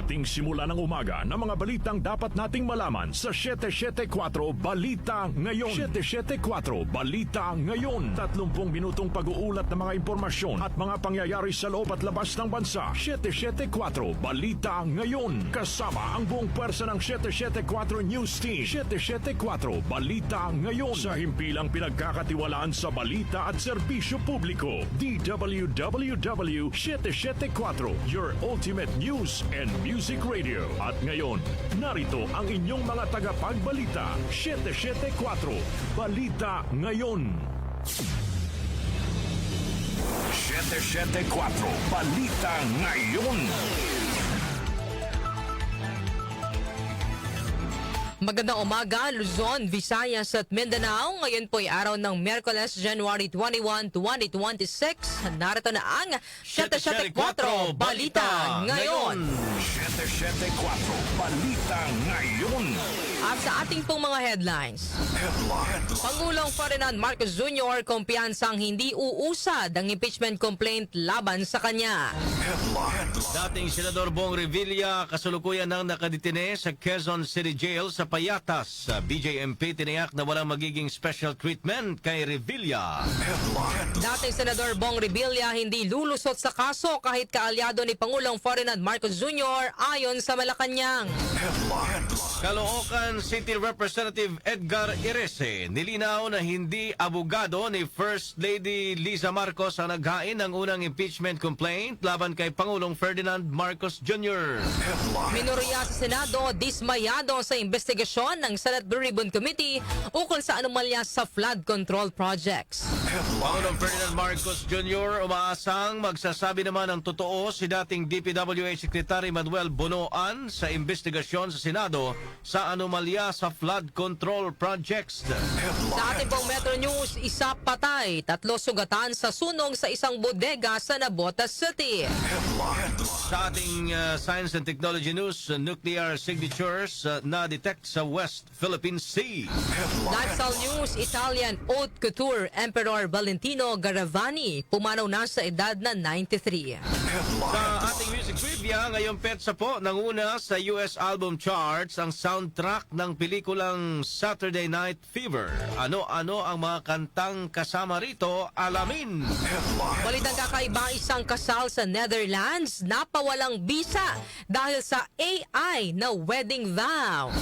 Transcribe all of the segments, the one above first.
Ating simula ng umaga ng mga balitang dapat nating malaman sa 774 Balita Ngayon. 774 Balita Ngayon. 30 minutong pag-uulat ng mga impormasyon at mga pangyayari sa loob at labas ng bansa. 774 Balita Ngayon. Kasama ang buong pwersa ng 774 News Team. 774 Balita Ngayon. Sa himpilang pinagkakatiwalaan sa balita at serbisyo publiko. DWWW 774, your ultimate news and music radio. At ngayon, narito ang inyong mga tagapagbalita. 774 Balita Ngayon. 774 Balita Ngayon. Magandang umaga, Luzon, Visayas at Mindanao. Ngayon po ay araw ng Miyerkules, January 21, 2026. Narito na ang 774 Balita Ngayon. 774 Balita Ngayon. At sa ating pong mga headlines, Pangulong Ferdinand Marcos Jr. kumpiyansang hindi uusad ang impeachment complaint laban sa kanya. Dating Senador Bong Revilla kasalukuyan nang nakadetine sa Quezon City Jail sa Payatas. Sa BJMP tiniyak na walang magiging special treatment kay Revilla. Dating Senador Bong Revilla hindi lulusot sa kaso kahit kaalyado ni Pangulong Ferdinand Marcos Jr. ayon sa Malacanang. Caloocan City Representative Edgar Irese nilinaw na hindi abogado ni First Lady Liza Marcos ang naghain ng unang impeachment complaint laban kay Pangulong Ferdinand Marcos Jr. Minorya sa Senado dismayado sa investigasyon ng Senate Blue Ribbon Committee ukol sa anomalya sa flood control projects. Pangulong Ferdinand Marcos Jr. umaasang magsasabi naman ng totoo si dating DPWH Secretary Manuel Bonoan sa investigasyon sa Senado sa anomalya sa flood control projects. Sa ating pong Metro News, isa patay, 3 sugatan sa sunog sa isang bodega sa Navotas City. Sa ating Science and Technology News, nuclear signatures na-detect sa West Philippine Sea. Lifestyle News, Italian haute couture Emperor Valentino Garavani pumanaw na sa edad na 93. Sa ating music trivia, ngayong petsa po, nanguna sa US album charts ang soundtrack ng pelikulang Saturday Night Fever. Ano-ano ang mga kantang kasama rito? Alamin! Balitang kakaiba, isang kasal sa Netherlands napawalang bisa dahil sa AI na wedding vow.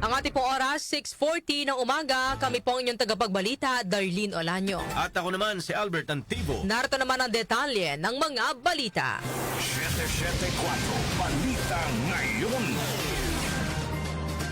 Ang ating pong oras, 6:40 ng umaga. Kami po ang inyong tagapagbalita, Darlene Olanyo. At ako naman si Albert Antibo. Narito naman ang detalye ng mga balita. 774 Balita Ngayon.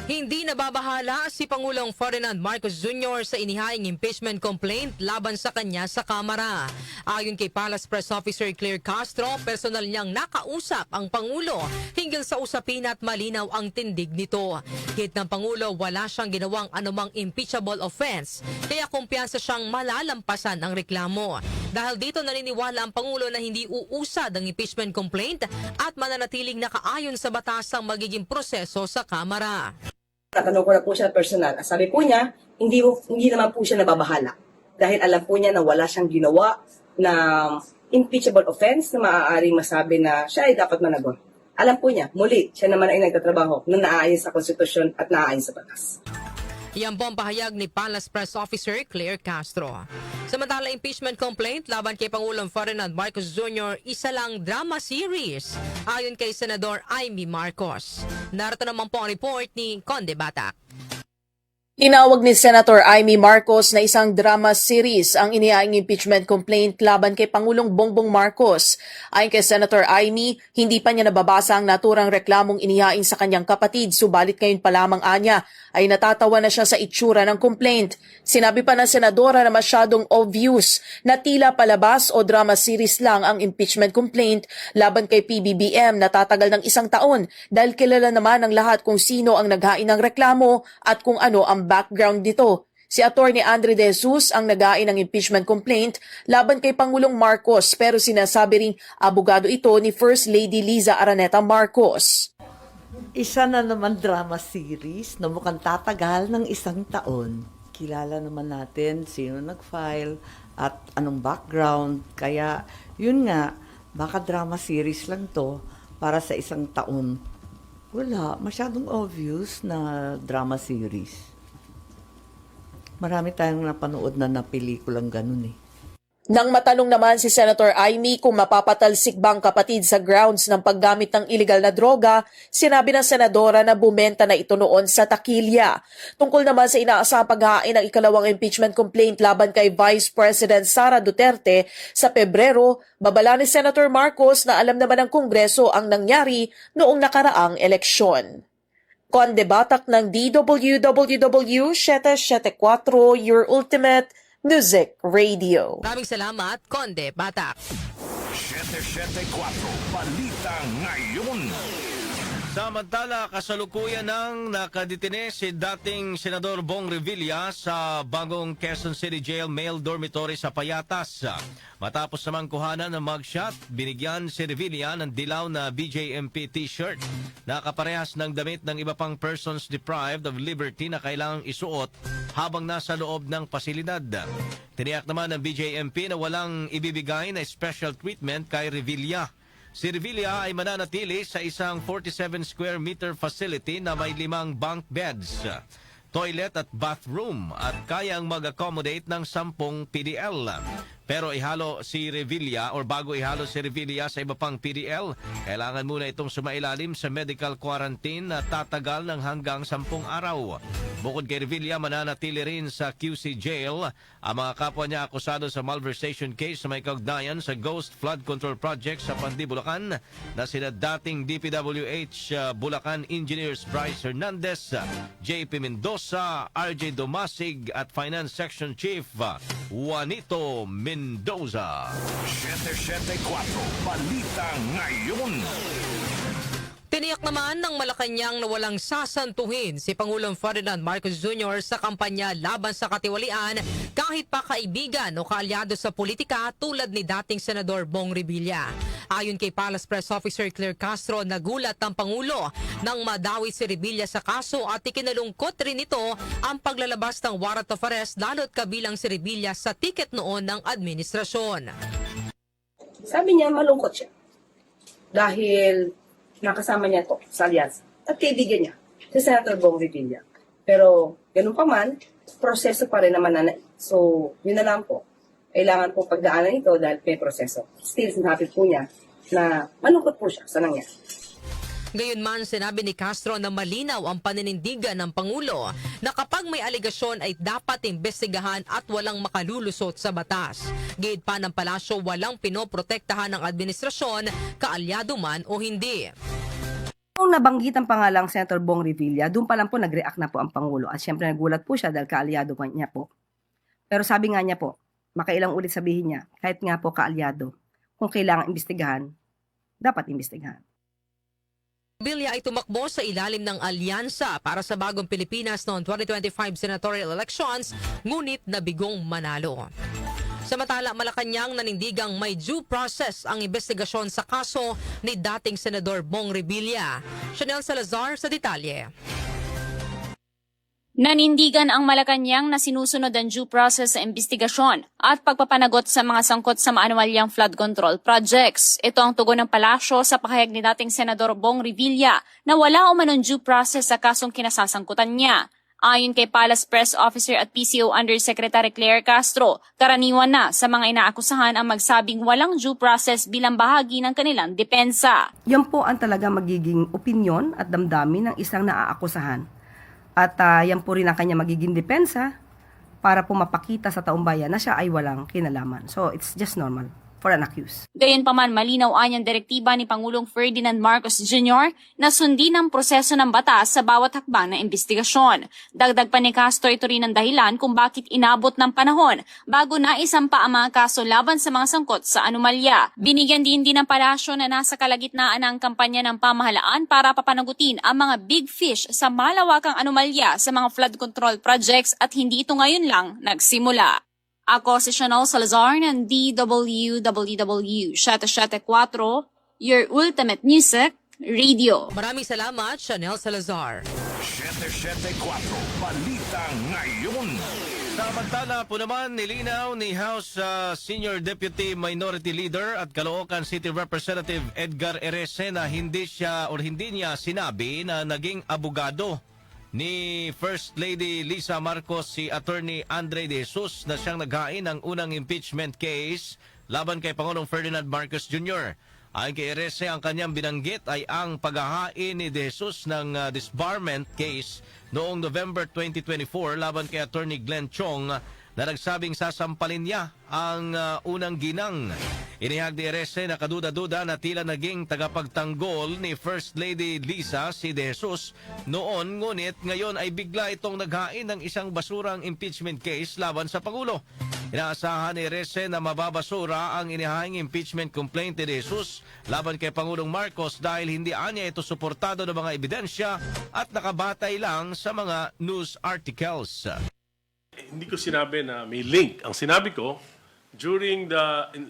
Hindi nababahala si Pangulong Ferdinand Marcos Jr. sa inihaing impeachment complaint laban sa kanya sa Kamara. Ayon kay Palace Press Officer Claire Castro, personal niyang nakausap ang Pangulo hinggil sa usapin at malinaw ang tindig nito. Hit ng Pangulo, wala siyang ginawang anumang impeachable offense, kaya kumpiyansa siyang malalampasan ang reklamo. Dahil dito naniniwala ang Pangulo na hindi uusad ang impeachment complaint at mananatiling nakaayon sa batas ang magiging proseso sa Kamara. Tatanong ko na po siya personal. Sabi po niya, hindi naman po siya nababahala. Dahil alam po niya na wala siyang ginawa na impeachable offense na maaaring masabi na siya ay dapat managon. Alam po niya, muli, siya naman ay nagtatrabaho na naaayon sa konstitusyon at naaayon sa batas. Yan po ang pahayag ni Palace Press Officer Claire Castro. Samantala, impeachment complaint laban kay Pangulong Ferdinand Marcos Jr. isa lang drama series ayon kay Senador Amy Marcos. Narito naman po ang report ni Conde Batak. Tinawag ni Senator Amy Marcos na isang drama series ang inihaing impeachment complaint laban kay Pangulong Bongbong Marcos. Ayon kay Senator Amy, hindi pa niya nababasa ang naturang reklamong inihaing sa kanyang kapatid, subalit ngayon pa lamang anya ay natatawa na siya sa itsura ng complaint. Sinabi pa ng senadora na masyadong obvious na tila palabas o drama series lang ang impeachment complaint laban kay PBBM na tatagal ng 1 taon dahil kilala naman ng lahat kung sino ang naghain ng reklamo at kung ano ang background dito. Si Attorney Andre De Jesus ang naghain ng impeachment complaint laban kay Pangulong Marcos pero sinasabi ring abogado ito ni First Lady Liza Araneta Marcos. Isa na naman drama series na mukhang tatagal ng 1 taon. Kilala naman natin sino nag-file at anong background. Kaya yun nga, baka drama series lang to para sa isang taon. Wala, masyadong obvious na drama series. Marami tayong napanood na pelikulang ganun eh. Nang matanong naman si Senator Amy kung mapapatalsik bang kapatid sa grounds ng paggamit ng illegal na droga, sinabi ng senadora na bumenta na ito noon sa takilya. Tungkol naman sa inaasahang paghain ng ikalawang impeachment complaint laban kay Vice President Sara Duterte sa Pebrero, babala ni Senator Marcos na alam naman ng Kongreso ang nangyari noong nakaraang eleksyon. Conde Batak ng DWWW 774, your ultimate music radio. Maraming salamat, Conde Batak. 774 Balita Ngayon. Samantala, kasalukuyan ng nakadetine si dating Senador Bong Revilla sa bagong Quezon City Jail male dormitory sa Payatas. Matapos namang kuhanan ng mugshot, binigyan si Revilla ng dilaw na BJMP t-shirt na kaparehas ng damit ng iba pang persons deprived of liberty na kailangang isuot habang nasa loob ng pasilidad. Tiniyak naman ng BJMP na walang ibibigay na special treatment kay Revilla. Si Revilla ay mananatili sa isang 47 square meter facility na may 5 bunk beds, toilet at bathroom at kayang mag-accommodate ng 10 PDL. Pero ihalo si Revilla or bago ihalo si Revilla sa iba pang PDL, kailangan muna itong sumailalim sa medical quarantine na tatagal ng hanggang 10 araw. Bukod kay Revilla, mananatili rin sa QC Jail ang mga kapwa niya akusado sa malversation case na may kaugnayan sa Ghost Flood Control Project sa Pandi, Bulacan na sina dating DPWH Bulacan Engineers Bryce Hernandez, JP Mendoza, RJ Domasig at Finance Section Chief Juanito Mendoza. 774 Balita Ngayon. Tiniyak naman ng Malacanang na walang sasantuhin si Pangulong Ferdinand Marcos Jr. sa kampanya laban sa katiwalian kahit pa kaibigan o kaalyado sa politika tulad ni dating Senador Bong Revilla. Ayon kay Palace Press Officer Claire Castro, nagulat ang Pangulo nang madawi si Revilla sa kaso at ikinalungkot rin ito ang paglalabas ng warrant of arrest lalo't kabilang si Revilla sa tiket noon ng administrasyon. Sabi niya, malungkot siya. Dahil nakasama niya to sa alyansa. At kaibigan niya, si Senator Bong Revilla. Pero, ganun pa man, proseso pa rin naman na. So, yun na lang po. Kailangan po pagdaanan ito dahil may proseso. Still, sinabi po niya na malungkot po siya sa nangyari. Gayunman, sinabi ni Castro na malinaw ang paninindigan ng Pangulo na kapag may aligasyon ay dapat imbestigahan at walang makalulusot sa batas. Gayud pa ng palasyo, walang pinoprotektahan ng administrasyon, kaalyado man o hindi. Kung nabanggitan pa nga lang Senator Bong Revilla, doon pa lang po nag-react na po ang Pangulo. At syempre nagulat po siya dahil kaalyado niya po. Pero sabi nga niya po, makailang ulit sabihin niya, kahit nga po kaalyado, kung kailangan imbestigahan, dapat imbestigahan. Revilla ay tumakbo sa ilalim ng alyansa para sa bagong Pilipinas noong 2025 senatorial elections, ngunit nabigong manalo. Samantala, Malacanang nanindigang may due process ang investigasyon sa kaso ni dating Senador Bong Revilla. Chanel Salazar sa detalye. Nanindigan ang Malacanang na sinusunod ang due process sa investigasyon at pagpapanagot sa mga sangkot sa maanuwalyang flood control projects. Ito ang tugon ng palasyo sa pahayag ni dating Senador Bong Revilla na wala umanong due process sa kasong kinasasangkutan niya. Ayon kay Palace Press Officer at PCO Undersecretary Claire Castro, karaniwan na sa mga inaakusahan ang magsabing walang due process bilang bahagi ng kanilang depensa. Yan po ang talaga magiging opinyon at damdamin ng isang naaakusahan. At yan po rin ang kanya magiging depensa para po mapakita sa taong bayan na siya ay walang kinalaman. So it's just normal for an accused. Gayunpaman, malinaw anyang direktiba ni Pangulong Ferdinand Marcos Jr. na sundin ang proseso ng batas sa bawat hakbang na investigasyon. Dagdag pa ni Castro, ito rin ang dahilan kung bakit inabot ng panahon bago naisampa ang mga kaso laban sa mga sangkot sa anomalya. Binigyan din ng palasyo na nasa kalagitnaan ng kampanya ng pamahalaan para papanagutin ang mga big fish sa malawakang anomalya sa mga flood control projects at hindi ito ngayon lang nagsimula. Ako si Chanel Salazar ng DWWW 774, your ultimate music radio. Maraming salamat, Chanel Salazar. 774 Balita Ngayon. Samantala po naman, nilinaw ni House Senior Deputy Minority Leader at Caloocan City Representative Edgar Erese na hindi niya sinabi na naging abogado ni First Lady Lisa Marcos si Attorney Andre De Jesus na siyang naghain ng unang impeachment case laban kay Pangulong Ferdinand Marcos Jr. Ayon kay Erese, ang kanyang binanggit ay ang paghahain ni De Jesus ng disbarment case noong November 2024 laban kay Attorney Glenn Chong na nagsabing sasampalin niya ang unang ginang. Inihag ni Erese na kaduda-duda na tila naging tagapagtanggol ni First Lady Lisa si De Jesus noon, ngunit ngayon ay bigla itong naghain ng isang basurang impeachment case laban sa Pangulo. Inaasahan ni Erese na mababasura ang inihahing impeachment complaint ni De Jesus laban kay Pangulong Marcos dahil hindi anya ito suportado ng mga ebidensya at nakabatay lang sa mga news articles. Hindi ko sinabi na may link. Ang sinabi ko, during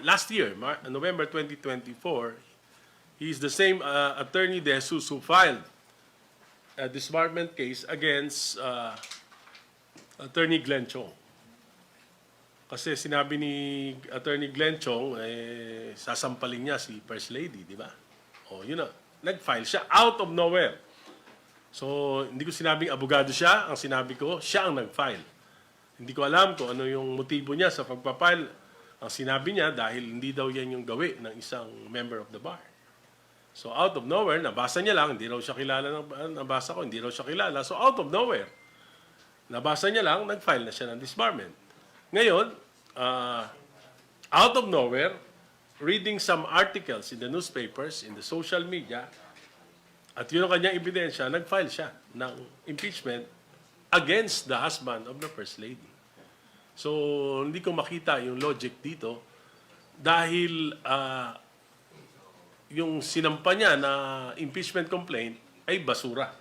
last year, November 2024, he is the same Attorney De Jesus who filed a disbarment case against Attorney Glenn Chong. Kasi sinabi ni Attorney Glenn Chong, sasampalin niya si First Lady, di ba? O, yun na. Nag-file siya out of nowhere. So, hindi ko sinabing abogado siya. Ang sinabi ko, siya ang nag-file. Hindi ko alam kung ano yung motibo niya sa pagpapile. Ang sinabi niya, dahil hindi daw yan yung gawi ng isang member of the bar. So, out of nowhere, nabasa niya lang, hindi raw siya kilala, nabasa ko, hindi raw siya kilala. So, out of nowhere, nabasa niya lang, nag-file na siya ng disbarment. Ngayon, out of nowhere, reading some articles in the newspapers, in the social media, at yun ang kanyang ebidensya, nag-file siya ng impeachment against the husband of the First Lady. So, hindi ko makita yung logic dito dahil yung sinampa niya na impeachment complaint ay basura.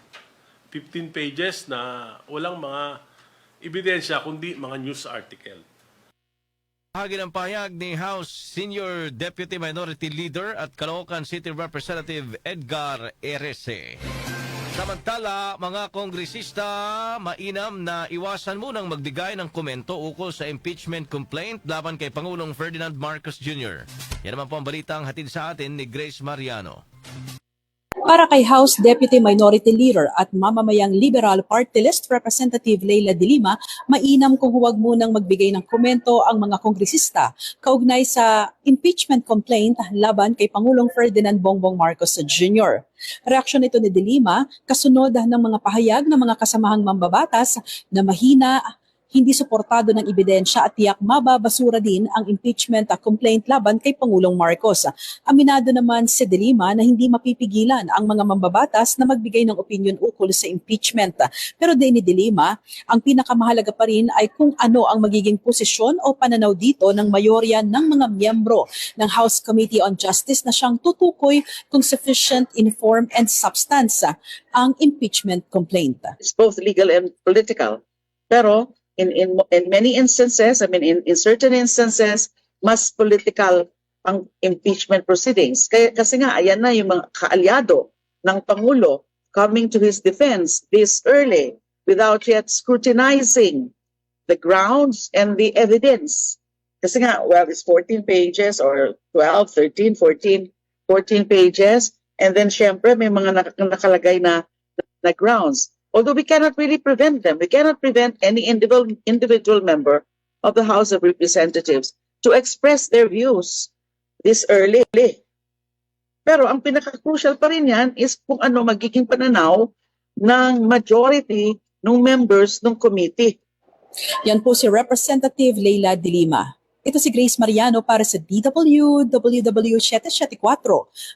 15 pages na walang mga ebidensya kundi mga news article. Bahagi ng pahayag ni House Senior Deputy Minority Leader at Caloocan City Representative Edgar Erese. Samantala, mga kongresista, mainam na iwasan munang magbigay ng komento ukol sa impeachment complaint laban kay Pangulong Ferdinand Marcos Jr. Yan naman po ang balitang hatid sa atin ni Grace Mariano. Para kay House Deputy Minority Leader at mamamayang Liberal Party List Representative Leila de Lima, mainam kung huwag munang magbigay ng komento ang mga kongresista kaugnay sa impeachment complaint laban kay Pangulong Ferdinand Bongbong Marcos Jr. Reaksyon ito ni de Lima kasunod ng mga pahayag ng mga kasamahang mambabatas na mahina, hindi suportado ng ebidensya at tiyak mababasura din ang impeachment complaint laban kay Pangulong Marcos. Aminado naman si de Lima na hindi mapipigilan ang mga mambabatas na magbigay ng opinion ukol sa impeachment. Pero din ni de Lima, ang pinakamahalaga pa rin ay kung ano ang magiging posisyon o pananaw dito ng mayorya ng mga miyembro ng House Committee on Justice na siyang tutukoy kung sufficient in form and substance ang impeachment complaint. It's both legal and political. Pero in many instances, in certain instances, mas political ang impeachment proceedings. Kasi nga, ayan na yung mga kaalyado ng Pangulo coming to his defense this early without yet scrutinizing the grounds and the evidence. Kasi nga, well, it's 14 pages or 12, 13, 14 pages. And then, syempre, may mga nakalagay na grounds. Although we cannot really prevent them. We cannot prevent any individual member of the House of Representatives to express their views this early. Pero ang pinaka-crucial pa rin yan is kung ano magiging pananaw ng majority ng members ng committee. Yan po si Representative Leila de Lima. Ito si Grace Mariano para sa DW 774,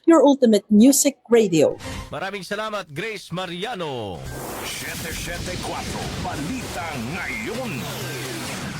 your ultimate music radio. Maraming salamat, Grace Mariano. 774 Balita Ngayon.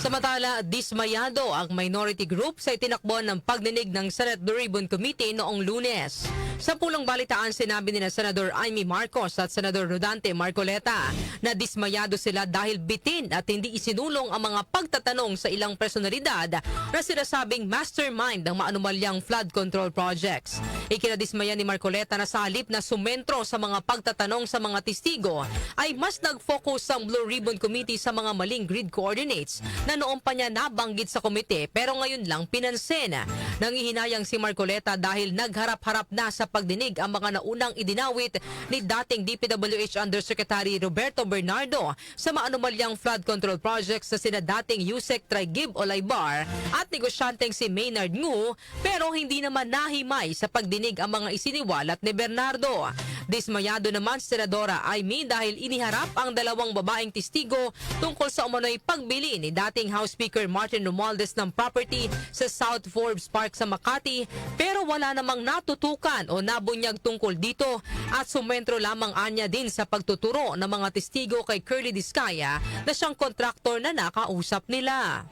Samantala, dismayado ang minority group sa itinakbo ng pagdinig ng Senate Blue Ribbon Committee noong Lunes. Sa pulang balitaan, sinabi ni Senador Amy Marcos at Senador Rodante Marcoleta na dismayado sila dahil bitin at hindi isinulong ang mga pagtatanong sa ilang personalidad na sinasabing mastermind ng maanumalyang flood control projects. Ikinadismaya ni Marcoleta na sa halip na sumentro sa mga pagtatanong sa mga testigo ay mas nag-focus ang Blue Ribbon Committee sa mga maling grid coordinates na noong pa niya nabanggit sa komite pero ngayon lang pinansin. Nangihinayang si Marcoleta dahil nagharap-harap na sa pagdinig ang mga naunang idinawit ni dating DPWH Undersecretary Roberto Bernardo sa maanumalyang flood control projects na sina dating Yusek Traigib Olaybar at negosyanteng si Maynard Ngu pero hindi naman nahimay sa pagdinig ang mga isiniwalat ni Bernardo. Dismayado naman si Senadora Amy dahil iniharap ang dalawang babaeng testigo tungkol sa umano'y pagbili ni dating House Speaker Martin Romualdez ng property sa South Forbes Park sa Makati pero wala namang natutukan o nabunyag tungkol dito at sumentro lamang anya din sa pagtuturo ng mga testigo kay Curly Discaya na siyang kontraktor na nakausap nila.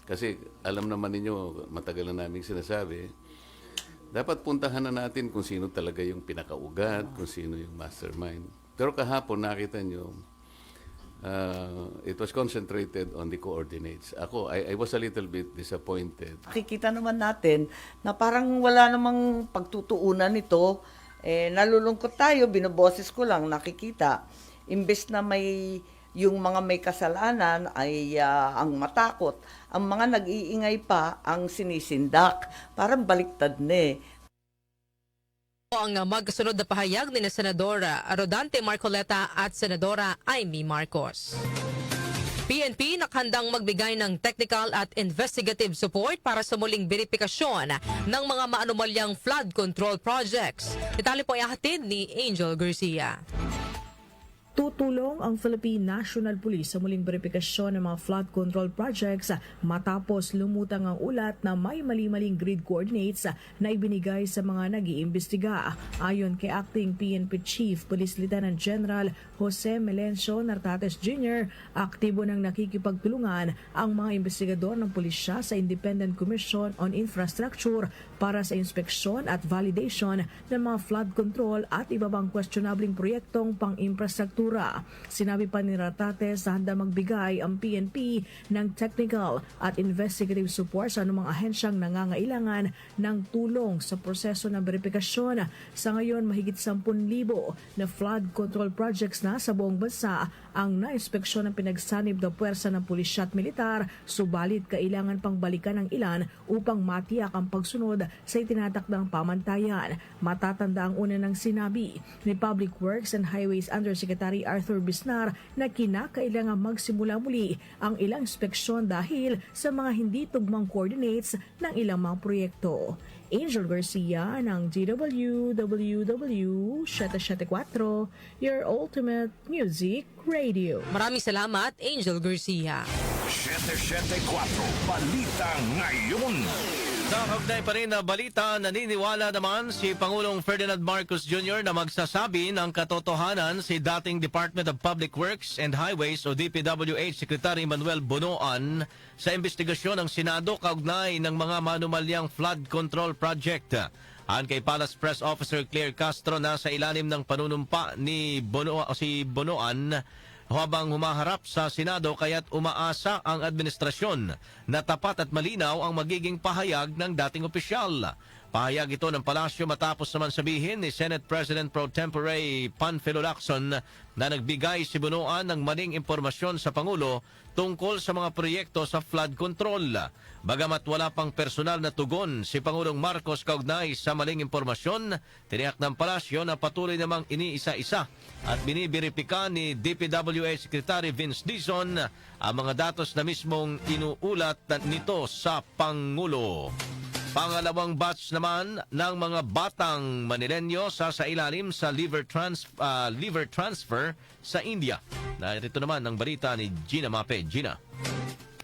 Kasi alam naman ninyo, matagal na namin sinasabi, dapat puntahan na natin kung sino talaga yung pinakaugat, kung sino yung mastermind. Pero kahapon nakita nyo, it was concentrated on the coordinates. Ako, I was a little bit disappointed. Nakikita naman natin na parang wala namang pagtutuunan nito. Nalulungkot tayo, binoboses ko lang, nakikita. Imbes na yung mga may kasalanan ay ang matakot. Ang mga nag-iingay pa ang sinisindak. Parang baliktad na Ang magkasunod na pahayag ni Senadora Rodante Marcoleta at Senadora Amy Marcos. PNP nakhandang magbigay ng technical at investigative support para sa muling beripikasyon ng mga maanumalyang flood control projects. Detalye po ay hatid ni Angel Garcia. Tutulong ang Philippine National Police sa muling beripikasyon ng mga flood control projects matapos lumutang ang ulat na may mali-maling grid coordinates na ibinigay sa mga nag-iimbestiga. Ayon kay Acting PNP Chief Police Lieutenant General Jose Melencio Nartates Jr., aktibo nang nakikipagtulungan ang mga investigador ng pulisya sa Independent Commission on Infrastructure para sa inspeksyon at validation ng mga flood control at iba pang questionabling proyektong pang-infrastruktura. Sinabi pa ni Nartates na handa magbigay ang PNP ng technical at investigative support sa anumang ahensyang nangangailangan ng tulong sa proseso ng beripikasyon. Sa ngayon, mahigit 10,000 na flood control projects na sa buong bansa ang na-inspeksyon ng pinagsanib na puwersa ng pulisya at militar, subalit kailangan pang balikan ng ilan upang matiyak ang pagsunod sa itinatakdang pamantayan. Matatanda ang una ng sinabi ni Public Works and Highways Undersecretary Arthur Bisnar na kinakailangan magsimula muli ang ilang inspeksyon dahil sa mga hindi tugmang coordinates ng ilang mga proyekto. Angel Garcia ng DWWW 774, your ultimate music radio. Maraming salamat, Angel Garcia. 774 Balita Ngayon. Sa kaugnay pa rin na balita, naniniwala naman si Pangulong Ferdinand Marcos Jr. na magsasabi ng katotohanan si dating Department of Public Works and Highways o DPWH Secretary Manuel Bonoan sa investigasyon ng Senado kaugnay ng mga manumalyang flood control project. Ayon kay Palace Press Officer Claire Castro na sa ilalim ng panunumpa ni Bonoan habang humaharap sa Senado kaya't umaasa ang administrasyon na tapat at malinaw ang magiging pahayag ng dating opisyal. Pahayag ito ng palasyo matapos naman sabihin ni Senate President Pro Tempore Panfilo Lacson na nagbigay si Bonoan ng maling impormasyon sa Pangulo tungkol sa mga proyekto sa flood control. Bagamat wala pang personal na tugon si Pangulong Marcos kaugnay sa maling impormasyon, tiniyak ng palasyo na patuloy namang iniisa-isa at binibiripika ni DPWH Secretary Vince Dizon ang mga datos na mismong inuulat nito sa Pangulo. Pangalawang batch naman ng mga batang Manilenyo sasailalim sa liver transfer sa India. Narito naman ang balita ni Gina Mape. Gina.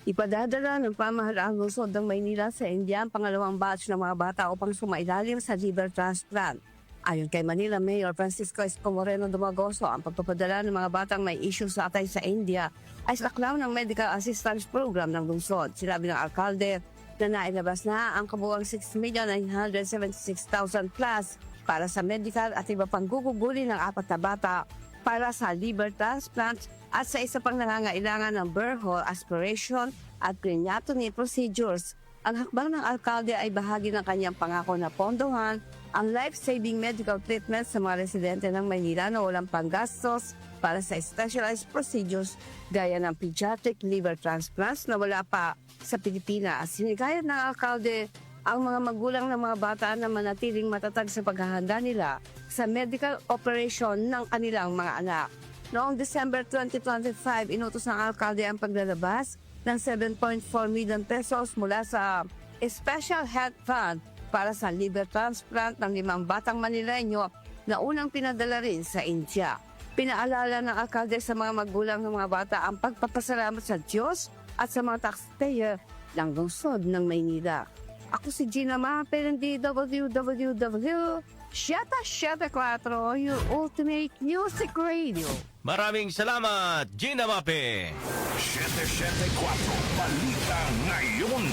Ipadadala ng pamahalaang lungsod ng Maynila sa India ang pangalawang batch ng mga bata upang sumailalim sa liver transplant. Ayon kay Manila Mayor Francisco Esco Moreno Dumagoso, ang pagpapadala ng mga batang may issue sa atay sa India ay saklaw ng Medical Assistance Program ng lungsod. Sinabi ng alkalde, na nailabas na ang kabuuang 6,976,000 plus para sa medical at iba pang guguguli ng 4 na bata para sa liver transplant at sa isa pang nangangailangan ng burr hole aspiration at craniotomy procedures. Ang hakbang ng alkalde ay bahagi ng kanyang pangako na pondohan ang life-saving medical treatment sa mga residente ng Maynila na walang panggastos para sa specialized procedures gaya ng pediatric liver transplants na wala pa sa Pilipinas. Sinikayat ng alkalde ang mga magulang ng mga bata na manatiling matatag sa paghahanda nila sa medical operation ng kanilang mga anak. Noong December 2025, inutos ng alkalde ang paglalabas ng 7.4 million pesos mula sa Special Health Fund para sa liver transplant ng 5 batang Manileño na unang pinadala rin sa India. Pinaalala ng alkalde sa mga magulang ng mga bata ang pagpapasalamat sa Diyos at sa mga taxpayer ng lungsod ng Maynila. Ako si Gina Mape ng DWWW774, your ultimate music radio. Maraming salamat, Gina Mape. 774 Balita Ngayon.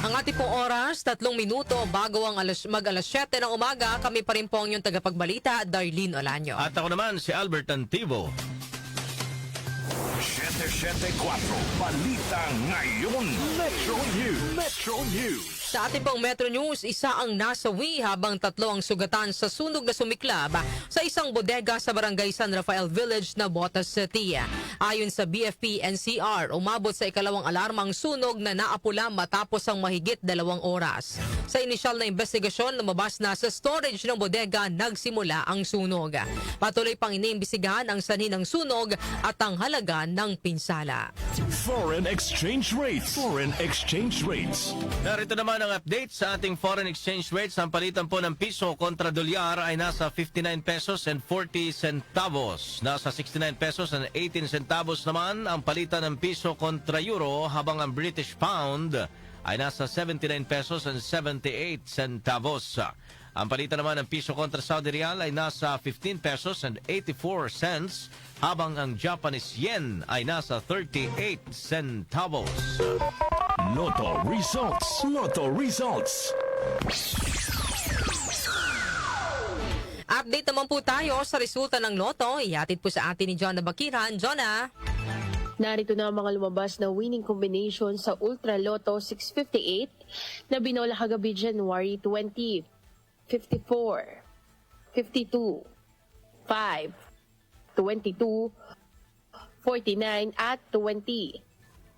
Ang ating pong oras, 3 minuto bago ang mag-alas 7 ng umaga. Kami pa rin po ang inyong tagapagbalita, Darlene Olanyo. At ako naman si Albert Antivo. 774 Balita Ngayon. Metro News. Metro News. Sa ating pong Metro News, isa ang nasawi habang 3 ang sugatan sa sunog na sumiklab sa isang bodega sa barangay San Rafael Village na Botas City. Ayon sa BFP-NCR, umabot sa ikalawang alarmang sunog na naapula matapos ang mahigit 2 oras. Sa inisyal na investigasyon, lumabas na sa storage ng bodega nagsimula ang sunog. Patuloy pang iniimbestigahan ang sanhi ng sunog at ang halaga ng pinsala. Foreign exchange rates. Foreign exchange rates. Narito naman ang update sa ating foreign exchange rates. Ang palitan po ng piso kontra dolyar ay nasa 59 pesos and 40 centavos. Nasa 69 pesos and 18 centavos naman ang palitan ng piso kontra euro, habang ang British pound ay nasa 79 pesos and 78 centavos. Ang palitan naman ng piso kontra Saudi Real ay nasa 15 pesos and 84 cents, habang ang Japanese yen ay nasa 38 centavos. Lotto results. Lotto results. Update naman po tayo sa resulta ng Lotto. Ihatid po sa atin ni John Bakiran. John. Narito na ang mga lumabas na winning combination sa Ultra Lotto 658 na binola kagabi January 20, 54, 52, 5, 22, 49 at 20.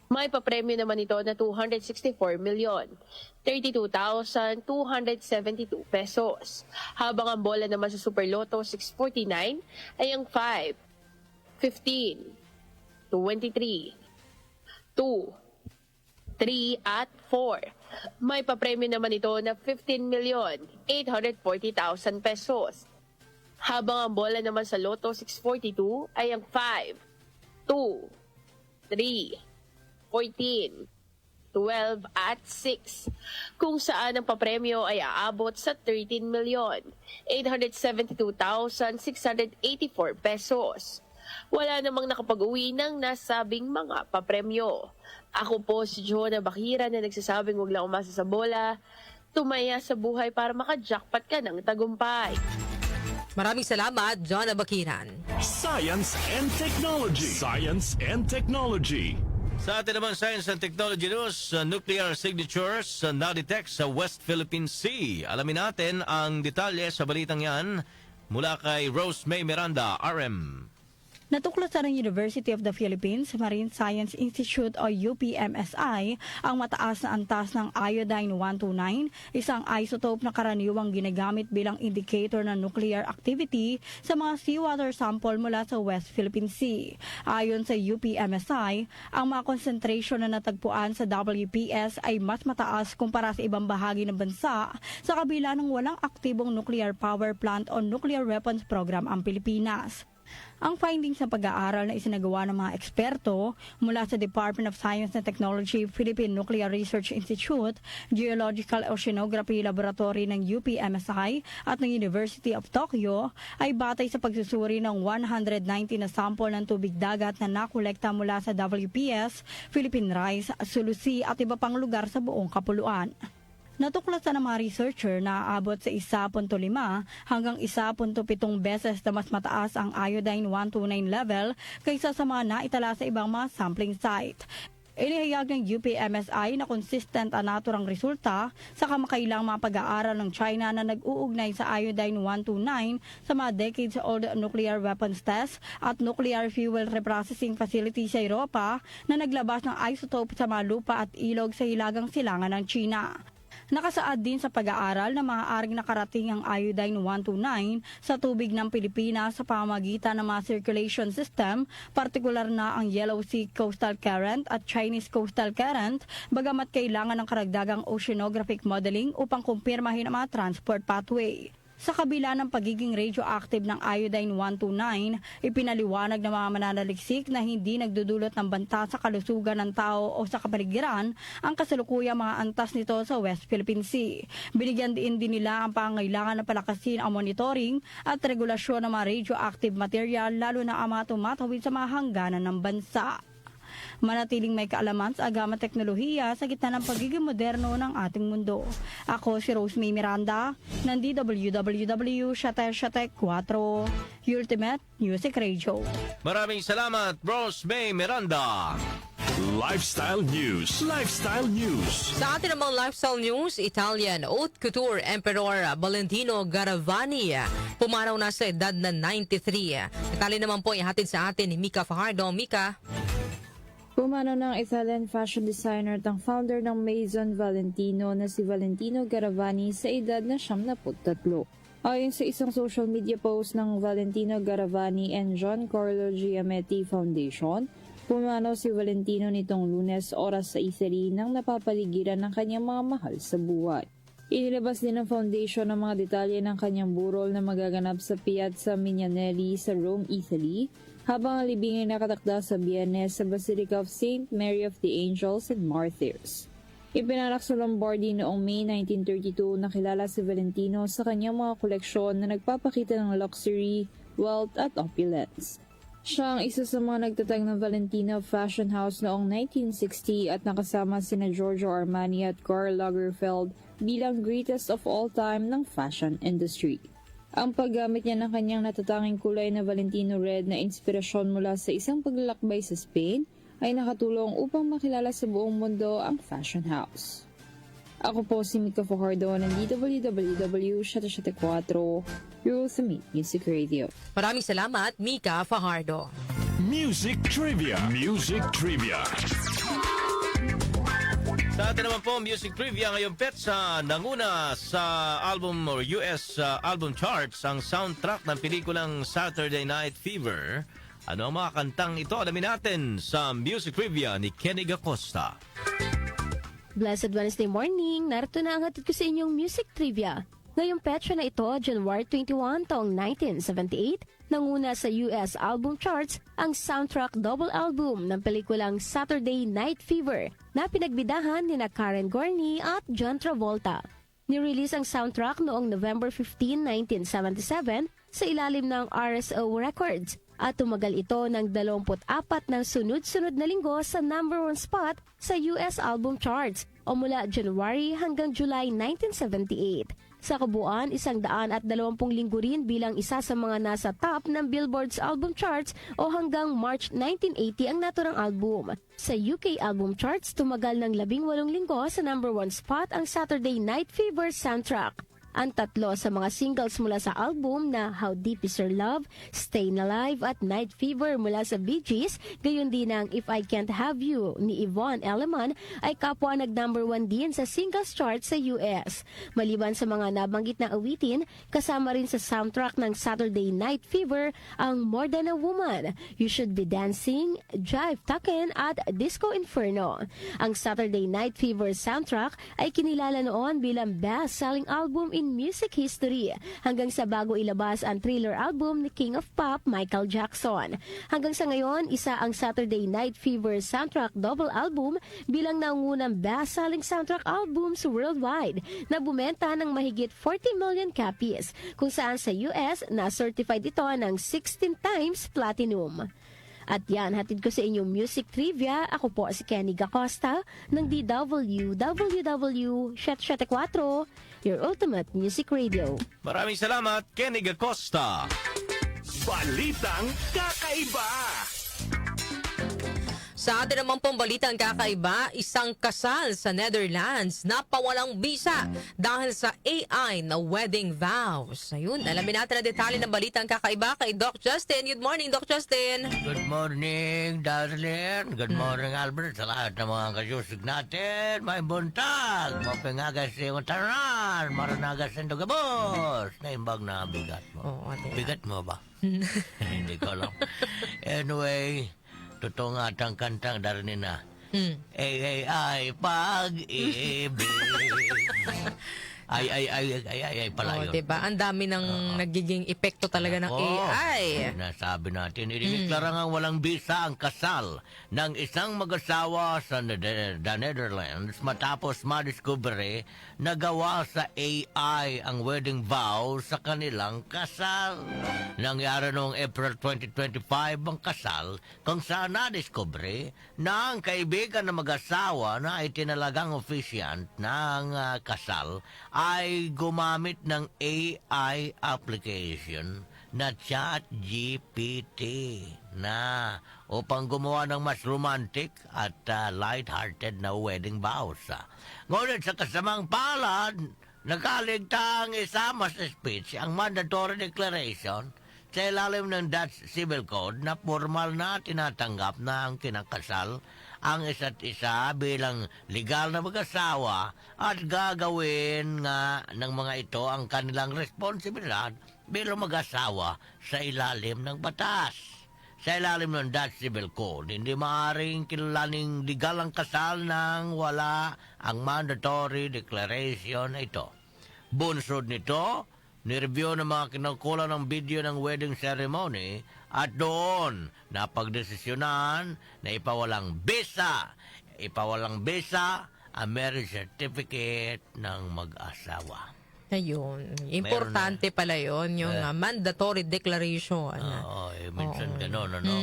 May papremyo naman ito na 264,032,272 pesos. Habang ang bola naman sa Super Lotto 649 ay ang 5, 15, 23, 2, 3 at 4. May papremyo naman ito na 15,840,000 pesos. Habang ang bola naman sa Lotto 642 ay ang 5, 2, 3, 14, 12 at 6, kung saan ang papremyo ay aabot sa 13,872,684 pesos. Wala namang nakapag-uwi ng nasabing mga papremyo. Ako po si Jonah Bakira na nagsasabing huwag lang umasa sa bola, tumaya sa buhay para maka-jackpot ka ng tagumpay. Maraming salamat, John Bakiran. Science and Technology. Science and Technology. Sa atin naman Science and Technology News, nuclear signatures na-detect sa West Philippine Sea. Alamin natin ang detalye sa balitang yan mula kay Rose May Miranda, RM. Natuklasan ng University of the Philippines Marine Science Institute o UPMSI ang mataas na antas ng iodine-129, isang isotope na karaniwang ginagamit bilang indicator ng nuclear activity sa mga seawater sample mula sa West Philippine Sea. Ayon sa UPMSI, ang mga concentration na natagpuan sa WPS ay mas mataas kumpara sa ibang bahagi ng bansa sa kabila ng walang aktibong nuclear power plant o nuclear weapons program ang Pilipinas. Ang findings sa pag-aaral na isinagawa ng mga eksperto mula sa Department of Science and Technology, Philippine Nuclear Research Institute, Geological Oceanography Laboratory ng UPMSI at ng University of Tokyo ay batay sa pagsusuri ng 190 na sample ng tubig dagat na nakolekta mula sa WPS, Philippine Rice, Sulusi at iba pang lugar sa buong kapuluan. Natuklasan ng mga researcher na aabot sa 1.5 hanggang 1.7 beses na mas mataas ang iodine 129 level kaysa sa mga naitala sa ibang mga sampling site. Inihayag ng UPMSI na consistent ang naturang resulta sa kamakailang mga pag-aaral ng China na nag-uugnay sa iodine 129 sa mga decades-old nuclear weapons test at nuclear fuel reprocessing facility sa Europa na naglabas ng isotope sa mga lupa at ilog sa hilagang silangan ng China. Nakasaad din sa pag-aaral na maaaring nakarating ang iodine 129 sa tubig ng Pilipinas sa pamamagitan ng mga circulation system, partikular na ang Yellow Sea Coastal Current at Chinese Coastal Current, bagamat kailangan ng karagdagang oceanographic modeling upang kumpirmahin ang mga transport pathway. Sa kabila ng pagiging radioactive ng iodine 129, ipinaliwanag ng mga mananaliksik na hindi nagdudulot ng banta sa kalusugan ng tao o sa kapaligiran ang kasalukuyang mga antas nito sa West Philippine Sea. Binigyan din nila ang pangangailangan na palakasin ang monitoring at regulasyon ng mga radioactive material lalo na ang mga tumatawid sa mga hangganan ng bansa. Manatiling may kaalaman sa agama teknolohiya sa gitna ng pagiging moderno ng ating mundo. Ako si Rosemary Miranda ng DWWW Shate 4 Ultimate Music Radio. Maraming salamat, Rosemary Miranda. Lifestyle News. Lifestyle News. Sa atin namang lifestyle news, Italian haute couture Emperor Valentino Garavani pumanaw na sa edad na 93. Detalye naman po ihatid sa atin ni Mika Fajardo. Mika. Pumanaw ng Italian fashion designer at ang founder ng Maison Valentino na si Valentino Garavani sa edad na 73. Ayon sa isang social media post ng Valentino Garavani and Giancarlo Giametti Foundation, pumanaw si Valentino nitong Lunes oras sa Italy nang napapaligiran ng kanyang mga mahal sa buhay. Inilabas din ng foundation ang mga detalye ng kanyang burol na magaganap sa Piazza Mignanelli sa Rome, Italy, habang ang libing ay nakatakda sa Biyernes sa Basilica of St. Mary of the Angels and Martyrs. Ipinanak sa Lombardy noong May 1932 na kilala si Valentino sa kanyang mga koleksyon na nagpapakita ng luxury, wealth at opulence. Siya ang isa sa mga nagtatag ng Valentino Fashion House noong 1960 at nakasama sina Giorgio Armani at Karl Lagerfeld bilang greatest of all time ng fashion industry. Ang paggamit niya ng kanyang natatanging kulay na Valentino Red na inspirasyon mula sa isang paglalakbay sa Spain ay nakatulong upang makilala sa buong mundo ang fashion house. Ako po si Mika Fajardo ng DWWW Shate 4 Ultimate Music Radio. Maraming salamat, Mika Fajardo. Music Trivia. Music Trivia. Sa atin naman po, Music Trivia ngayong petsa, nanguna sa album or US album charts ang soundtrack ng pelikulang Saturday Night Fever. Ano ang mga kantang ito? Alamin natin sa Music Trivia ni Kenny Acosta. Blessed Wednesday morning, narito na ang hatid ko sa inyong Music Trivia. Ngayong petsa na ito, January 21 taong 1978, nanguna sa US album charts ang soundtrack double album ng pelikulang Saturday Night Fever na pinagbidahan ni Karen Gorney at John Travolta. Nirelease ang soundtrack noong November 15, 1977 sa ilalim ng RSO Records at tumagal ito ng 24 ng sunod-sunod na linggo sa number 1 spot sa US album charts o mula January hanggang July 1978. Sa kabuuan, 120 linggo rin bilang isa sa mga nasa top ng Billboard's album charts o hanggang March 1980 ang naturang album. Sa UK album charts, tumagal ng 18 linggo sa number 1 spot ang Saturday Night Fever soundtrack. Ang tatlo sa mga singles mula sa album na How Deep Is Your Love, Stayin' Alive at Night Fever mula sa Bee Gees, gayon din ang If I Can't Have You ni Yvonne Elliman ay kapwa nag-number 1 din sa singles chart sa US. Maliban sa mga nabanggit na awitin, kasama rin sa soundtrack ng Saturday Night Fever ang More Than a Woman, You Should Be Dancing, Jive Talkin' at Disco Inferno. Ang Saturday Night Fever soundtrack ay kinilala noon bilang best-selling album in in music history hanggang sa bago ilabas ang Thriller album ni King of Pop Michael Jackson. Hanggang sa ngayon, isa ang Saturday Night Fever soundtrack double album bilang nangungunang best-selling soundtrack albums worldwide na bumenta ng mahigit 40 million copies, kung saan sa US na-certified ito ng 16 times platinum. At yan, hatid ko sa inyong music trivia. Ako po si Kenny Gacosta ng DWWW 774, your ultimate music radio. Maraming salamat, Kenny Gacosta. Balitang kakaiba. Sa atin naman pong balitang kakaiba, isang kasal sa Netherlands na pawalang bisa dahil sa AI na wedding vows. Ayun, alamin natin ang detalye ng balitang kakaiba kay Doc Justin. Good morning, Doc Justin. Good morning, Darlene. Good morning, Albert. Sa lahat ng mga kasusig natin, may buntag. Mapingagas yung taran. Maranagas yung dugabos. Naimbag na bigat mo. Bigat mo ba? Hindi ko alam. Anyway, totoo nga ang kantang Darlene na. Ay, pag-ibig. Ay pala yun. Diba? Ang dami ng nagiging epekto talaga ng AI. Nasabi natin, idineklara nga walang bisa ang kasal ng isang mag-asawa sa the Netherlands matapos madiskubre na gawa sa AI ang wedding vow sa kanilang kasal. Nangyari noong April 2025 ang kasal kung saan nadiskubre na ang kaibigan ng mag-asawa na ay tinalagang officiant ng kasal ay gumamit ng AI application na ChatGPT na upang gumawa ng mas romantic at light-hearted na wedding vows. Ngunit sa kasamang palad, nakaligtaang isama sa speech ang mandatory declaration sa ilalim ng Dutch Civil Code na formal na tinatanggap na ang kinakasal ang isa't isa bilang legal na mag-asawa at gagawin nga ng mga ito ang kanilang responsibilidad bilang mag-asawa sa ilalim ng batas. Sa ilalim ng Dutch Civil Code, hindi maaaring kilalaning legal ang kasal nang wala ang mandatory declaration na ito. Bunsod nito, nireview ng mga kinukulang ng video ng wedding ceremony at doon napagdesisyonan na ipawalang bisa ang marriage certificate ng mag-asawa. Ayun. Importante pala yun, yung mandatory declaration. Oo, minsan gano'n, ano?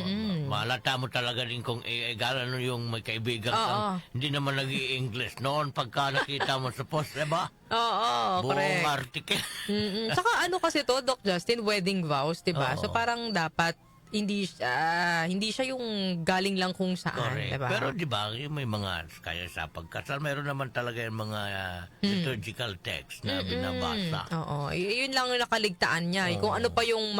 Malata mo talaga din kung ano yung may kaibigan kang hindi naman nag-i-English noon pagka nakita mo sa post, diba? Oo, buong correct. article. Saka ano kasi to, Doc Justin, wedding vows, diba? So parang dapat hindi siya yung galing lang kung saan, Correct. diba? Pero di ba, may mga, kaya sa pagkasal, mayroon naman talaga yung mga liturgical text na binabasa. Oo, yun lang yung nakaligtaan niya. Kung ano pa yung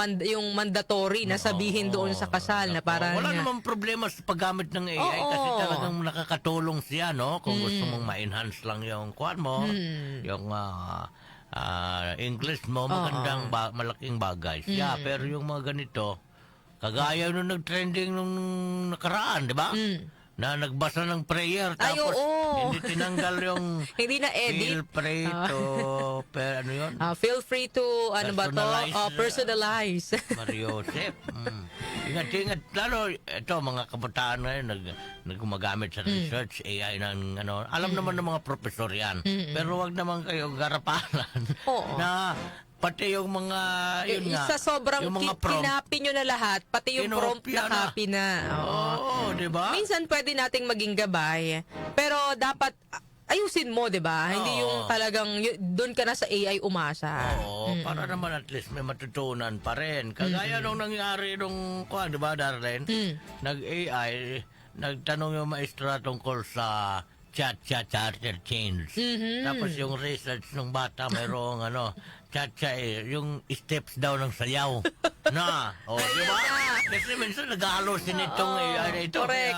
mandatory na sabihin doon sa kasal na parang... Wala namang problema sa paggamit ng AI kasi talagang nakakatulong siya, no? Kung gusto mong ma-enhance lang yung kwan mo, yung English mo, magandang malaking bagay siya. Pero yung mga ganito, kagaya nung nag-trending nung nakaraan, di ba? Na nagbasa ng prayer tapos hindi tinanggal yung hindi na edit. Feel free to ano yun? Feel free to ano ba to? Personalize. Mariosep. Ingat-ingat. Lalo ito mga kabataan ngayon naggumagamit sa research AI ng ano. Alam naman ng mga profesor yan. Pero wag naman kayo garapalan na pati yung mga, yun nga, sa sobrang kinapi nyo na lahat, pati yung prompt na copy na. Oo, di ba? Minsan pwede nating maging gabay, pero dapat ayusin mo, di ba? Hindi yung talagang doon ka na sa AI umasa. Oo, para naman at least may matutunan pa rin. Kagaya nung nangyari nung, di ba, Darlene? Nag-AI, nagtanong yung maestra tungkol sa charter change. Tapos yung research ng bata, mayroong cha-cha yung steps daw ng sayaw. Di ba? Kasi minsan nag-aalosin itong ito. Correct.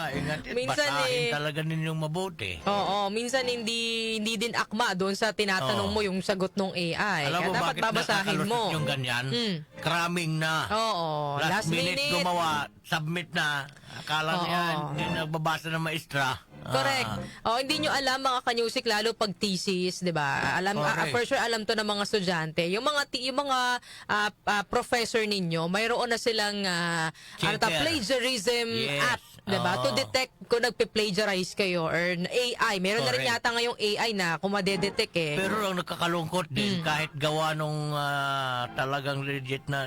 Minsan basahin talaga ninyong mabuti. Oo, minsan hindi din akma doon sa tinatanong mo yung sagot ng AI. Alam mo dapat bakit babasahin mo. yung ganyan? Cramming na. Oo, last minute gumawa, submit na. Akala niya, hindi nagbabasa ng maestra. Correct. Hindi nyo alam mga kanyusik, lalo pag thesis, 'di ba? Alam Correct. for sure alam 'to ng mga estudyante. Yung mga professor ninyo, mayroon na silang Checker. plagiarism Yes. app, 'di ba? To Oo. detect kung nagpe-plagiarize kayo or AI. Meron na rin Correct. yata ngayong AI na kung madedetect Pero ang nakakalungkot din, kahit gawa nung talagang legit na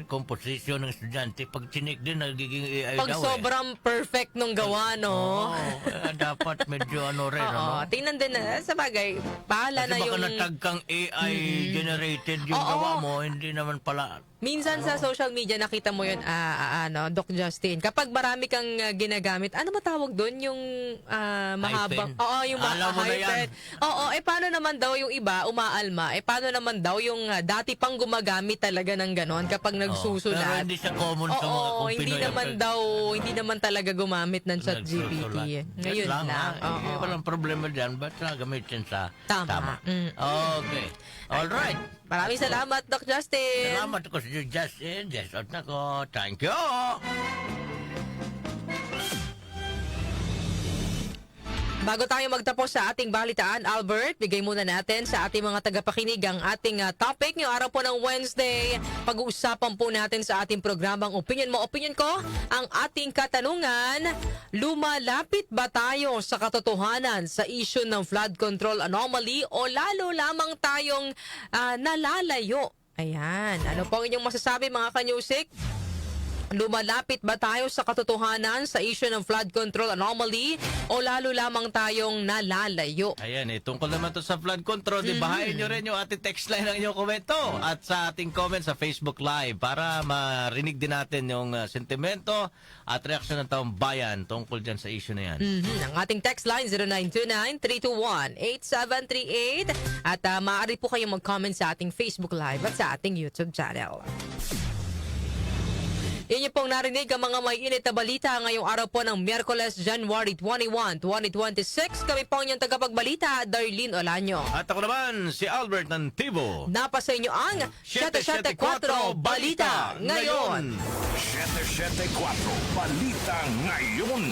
composition ng estudyante, pag chinik din, nagiging AI pag daw sobrang perfect nung gawa, no? dapat medyo rin, Oo, tingnan din sa bagay. Bahala Kasi na baka yung natagkang AI generated yung Oo. gawa mo, hindi naman pala. minsan sa social media nakita mo 'yun, Doc Justin. Kapag marami kang ginagamit, ano matawag doon yung mahabang? Hyphen. Oo, yung Alam mo na yan. hyphen. Oo, paano naman daw yung iba umaalma? Paano naman daw yung dati pang gumagamit talaga ng ganon kapag Pero nagsusulat? hindi siya common sa mga kung hindi Pinoy naman ang- daw, hindi naman talaga gumamit ng ChatGPT. nagsusulat. Ngayon Yan lang. ha. Walang problema dyan. Ba't gamitin sa Tama. Okay. Alright. Maraming salamat, Doc Justin. Salamat ko sa Justin. Just out na ko. Thank you. Bago tayo magtapos sa ating balitaan, Albert, bigay muna natin sa ating mga tagapakinig ang ating topic ngayong araw po ng Wednesday. Pag-uusapan po natin sa ating programang Opinion Mo, Opinion Ko. Ang ating katanungan, lumalapit ba tayo sa katotohanan sa issue ng flood control anomaly o lalo lamang tayong nalalayo? Ayan. Ano po ang inyong masasabi mga kanyusik? Lumalapit ba tayo sa katotohanan sa issue ng flood control anomaly o lalo lamang tayong nalalayo? Ayan, tungkol naman to sa flood control, bahayin nyo rin yung ating text line ng inyong komento at sa ating comment sa Facebook Live para marinig din natin yung sentimento at reaksyon ng taong bayan tungkol dyan sa issue na yan. Ang ating text line 0929-321-8738 at maaari po kayong mag-comment sa ating Facebook Live at sa ating YouTube channel. Inyo pong narinig ang mga may init na balita ngayong araw po ng Miyerkules, January 21, 2026. Kami po ang inyong tagapagbalita, Darlene Olanyo. At ako naman, si Albert Nantibo. Napasa inyo ang 774 Balita Ngayon. 774 Balita Ngayon.